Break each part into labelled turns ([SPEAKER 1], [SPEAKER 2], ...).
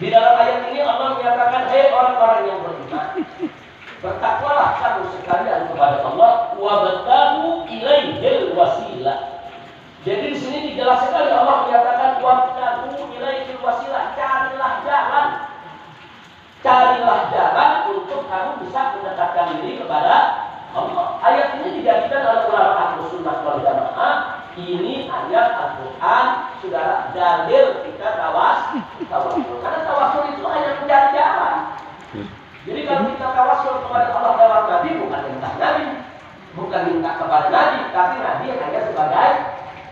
[SPEAKER 1] Di dalam ayat ini Allah menyatakan, "Hai orang-orang yang beriman, bertakwalah kamu sekalian kepada Allah, wabtagu ilaihil wasilah." Jadi di sini dijelaskan oleh Allah menyatakan, "Wabtagu ilaihil wasilah." Carilah jalan untuk kamu bisa mendekatkan diri kepada Allah. Ayat ini dijadikan oleh ulama Ahlus Sunnah wal Jamaah. Ini ayat Al-Quran, saudara, dalil kita tawasul. Karena tawasul itu hanya mencari jalan. Jadi kalau kita tawasul kepada Allah lewat Nabi, bukan minta Nabi, bukan minta kepada Nabi, tapi Nabi hanya sebagai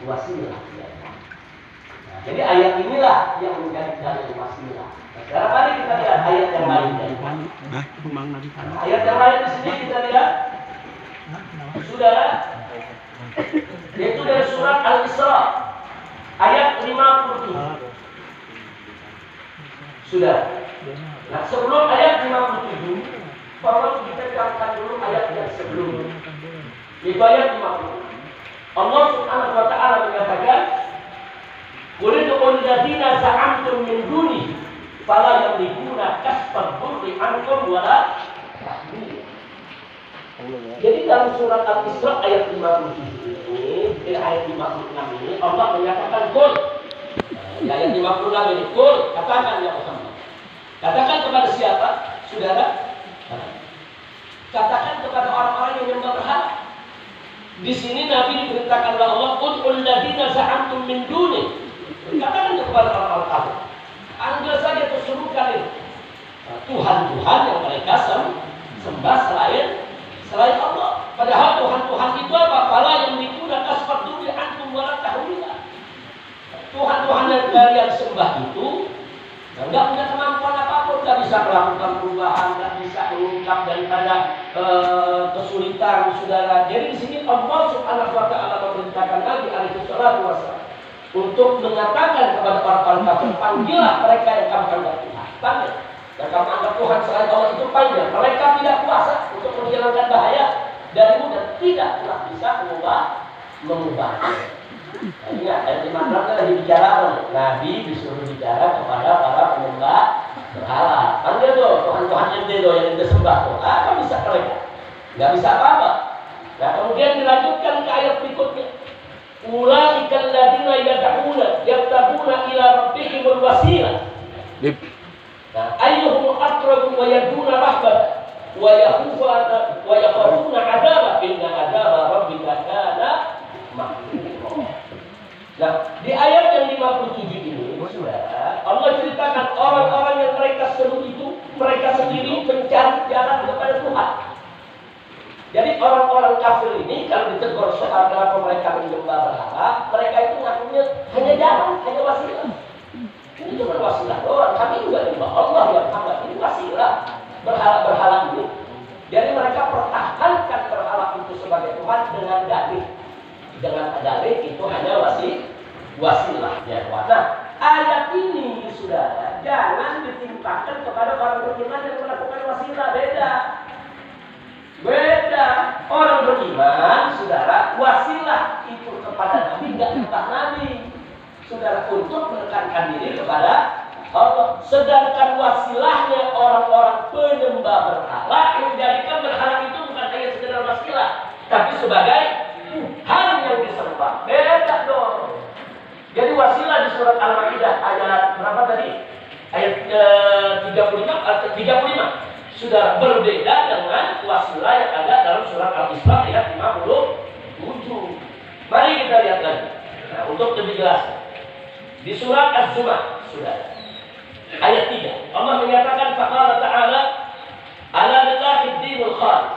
[SPEAKER 1] wasilah. Nah, jadi ayat inilah yang menjadi dalil wasilah. Sekarang mari kita lihat ayat yang lain. Ayat yang lain di sini kita lihat, saudara, yaitu dari surat Al-Isra ayat 57. Sudah. Nah, sebelum ayat 57, tolong kita camkan dulu ayat yang sebelumnya. Itu ayat 50. Allah Subhanahu wa taala menyatakan, "Qul ud'ul ladzina za'amtum min dunihi fala yamlikuna kasfad dhurri 'ankum wala tahmil." Jadi dalam surat Al-Isra ayat 57 ini, ayat 56 ini Allah menyatakan, "Qul." Di ayat 56 ini, "Qul," katakan ya Muhammad. Katakan kepada siapa? Saudara? Katakan kepada orang-orang yang menyembah berhala. Di sini Nabi diperintahkan oleh Allah, "Ud'ul ladzina za'amtum min duni." Katakan kepada orang-orang kafir. Anggap saja keseluruhan itu Tuhan-Tuhan yang mereka sembah selain Allah. Padahal Tuhan-Tuhan itu apa? Fala yamlikuna kasfad dhurri ankum wala tahwila. Tuhan-Tuhan yang kalian sembah itu nggak punya kemampuan apapun, nggak bisa melakukan perubahan, nggak bisa mengungkap daripada kesulitan, saudara. Jadi di sini Allah Subhanahu wa taala memerintahkan Nabi alaihi salatu wasallam untuk mengatakan kepada orang-orang kafir, "Panggillah mereka yang kamu anggap Tuhan." Panggil. Dan kamu anggap Tuhan selain Allah itu panggil. Mereka tidak kuasa untuk menghilangkan bahaya darimu dan tidak pernah bisa mengubahnya. Nah, ingat, ayat 56 tadi bicara, Nabi disuruh bicara kepada para penyembah berhala. Panggil tuh Tuhan-Tuhan ente tuh yang ente sembah tuh. Apa bisa mereka? Nggak bisa apa-apa. Nah, kemudian dilanjutkan ke ayat berikutnya. Ulaikal ladzina yad'una yabtaguna ila rabbihimul wasilah. Nah, ayyuhum aqrabu wa yaduna rahmat wa yakhafuna 'adzaba inna 'adzaba rabbika kana mahdzura. Nah, di ayat yang 57 ini, saudara, Allah ceritakan orang-orang yang mereka seru itu, mereka sendiri mencari jalan kepada Tuhan. Jadi orang-orang kafir ini kalau ditegur soal kenapa mereka menyembah berhala, mereka itu ngakunya hanya jalan, hanya wasilah. Ini cuma wasilah doang. Kami juga menyembah Allah yang hamba. Ini wasilah berhala-berhala ini. Jadi mereka pertahankan berhala itu sebagai Tuhan dengan dalih. Dengan dalih itu hanya wasilah. Ya, nah, ayat ini, saudara, jangan ditimpakan kepada orang beriman yang melakukan wasilah. Beda. Orang beriman, saudara, wasilah itu kepada Nabi, tidak kepada Nabi. Saudara, untuk menekankan diri kepada Allah. Sedangkan wasilahnya orang-orang penyembah berhala, yang menjadikan berhala itu bukan hanya sekedar wasilah, tapi sebagai Tuhan yang disembah. Beda dong. Jadi wasilah di surat Al-Maidah ayat berapa tadi? Ayat 35. Sudah berbeda dengan wasilah yang ada dalam surat Al-Isra ayat 57. Mari kita lihat lagi. Nah, untuk lebih jelas. Di surat Az-Zumar, sudah ayat 3, Allah menyatakan, faqala ta'ala, ala lillahi ad-dinul khalis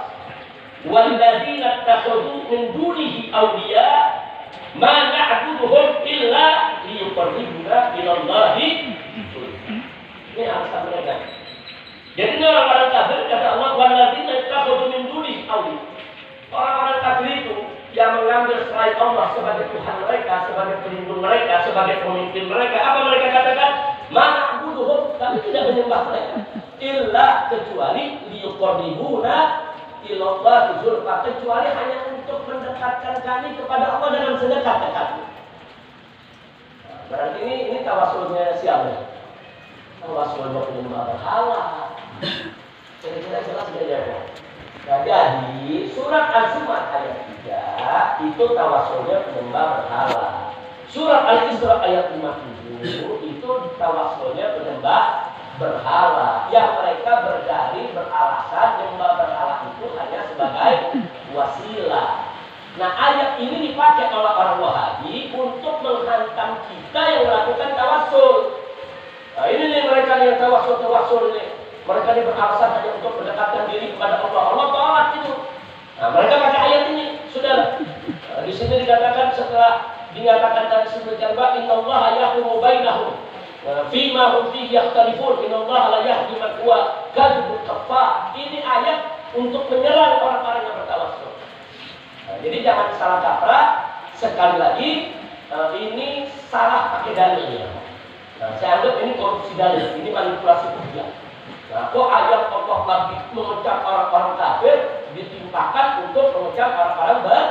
[SPEAKER 1] wal ladzina ittakhadhu min dunihi awliya ma na'buduhum illa liyuqarribuna ila Allahi. Ini alasan mereka. Jadi orang-orang kafir, kata Allah, wal ladzina ittakhadhu min dunihi awliya. Orang-orang kafir itu yang mengambil selain Allah sebagai Tuhan mereka, sebagai pelindung mereka, sebagai pemimpin mereka. Apa mereka katakan? Mana buduhum, kami tidak menyembah mereka. Illa kecuali liyuqarribuna ilallah zulfa, kecuali hanya untuk mendekatkan kami kepada Allah dengan sedekat-dekatnya. Berarti ini tawasulnya siapa? tawasulnya penyembah berhala. Kira-kira jelas nggak ya? Nah, jadi surat Az-Zumar ayat 3 itu tawasulnya penyembah berhala. Surat Al-Isra ayat 57 itu tawasulnya penyembah berhala. Yang mereka berdalih beralasan penyembah berhala itu hanya sebagai wasilah. Nah, ayat ini dipakai oleh orang Wahabi untuk menghantam kita yang melakukan tawasul. Nah, ini nih mereka yang tawasul ini. Mereka ini beralasan hanya untuk mendekatkan diri kepada Allah. Allah tolak itu. Nah, mereka pakai ayat ini, saudara. Nah, di sini dikatakan setelah dinyatakan tadi sebutkan bahwa innallaha yahkumu bainahum fima hum fihi yakhtalifun innallaha la yahdi man huwa kadzibun kafar. Ini ayat untuk menyerang orang-orang yang bertawasul. Nah, jadi jangan salah kaprah. Sekali lagi ini salah pakai dalilnya. Nah, saya anggap ini korupsi dalil, ini manipulasi hujah. Nah, kok ayat Allah lagi mengecap orang-orang kafir ditimpakan untuk mengecap orang-orang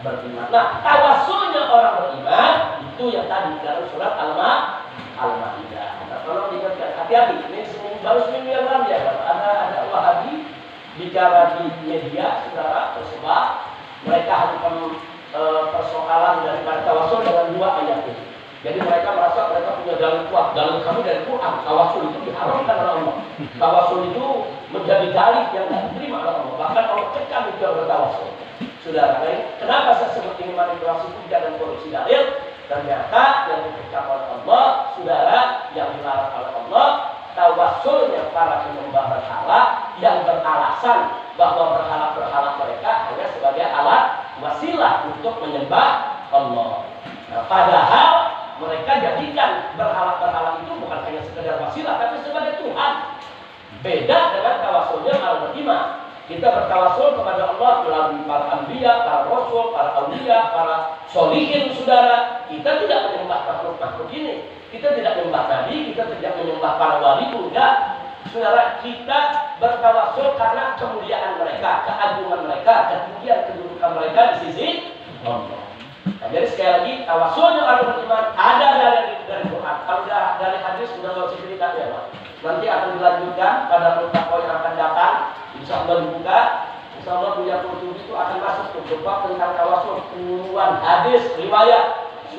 [SPEAKER 1] beriman. Nah, tawasulnya orang beriman itu yang tadi dalam surat Al-Maidah. Nah, tolong diingatkan, hati-hati. Ini baru seminggu yang lalu ya, ada Wahabi bicara di media, saudara, tersebar. Mereka hanya persoalan daripada tawasul dengan dua ayat ini. Jadi mereka merasa mereka punya dalil kuat. Dalil kami dari Quran. Tawasul itu diharamkan oleh Allah. Tawasul itu menjadi dalil yang tidak diterima oleh Allah. Bahkan Allah cekam itu bertawasul. Saudara, kenapa saya sebut ini manipulasi hujah dan korupsi dalil? Ternyata yang dicekam oleh Allah, saudara, yang dilarang oleh Allah, tawasulnya para penyembah berhala yang beralasan bahwa berhala-berhala mereka hanya sebagai alat wasilah untuk menyembah Allah. Nah, padahal mereka jadikan berhala-berhala itu bukan hanya sekedar wasilah, tapi sebagai Tuhan. Beda dengan tawasulnya orang beriman. Kita bertawasul kepada Allah melalui para anbiya, para rasul, para aulia, para solihin, saudara. Kita tidak menyembah makhluk-makhluk ini. Kita tidak menyembah nabi, kita tidak menyembah para wali, enggak. Saudara, kita bertawasul karena kemuliaan mereka, keagungan mereka, ketinggian kedudukan mereka di sisi Allah. Nah, jadi sekali lagi tawasulnya orang beriman ada dari Quran. Kalau dari hadis sudah nggak usah cerita ya, Pak. Nanti akan dilanjutkan pada pertemuan yang akan datang. Insya Allah dibuka. Insya Allah Buya Qurtubi itu akan masuk ke bab tentang tawasul, puluhan hadis riwayat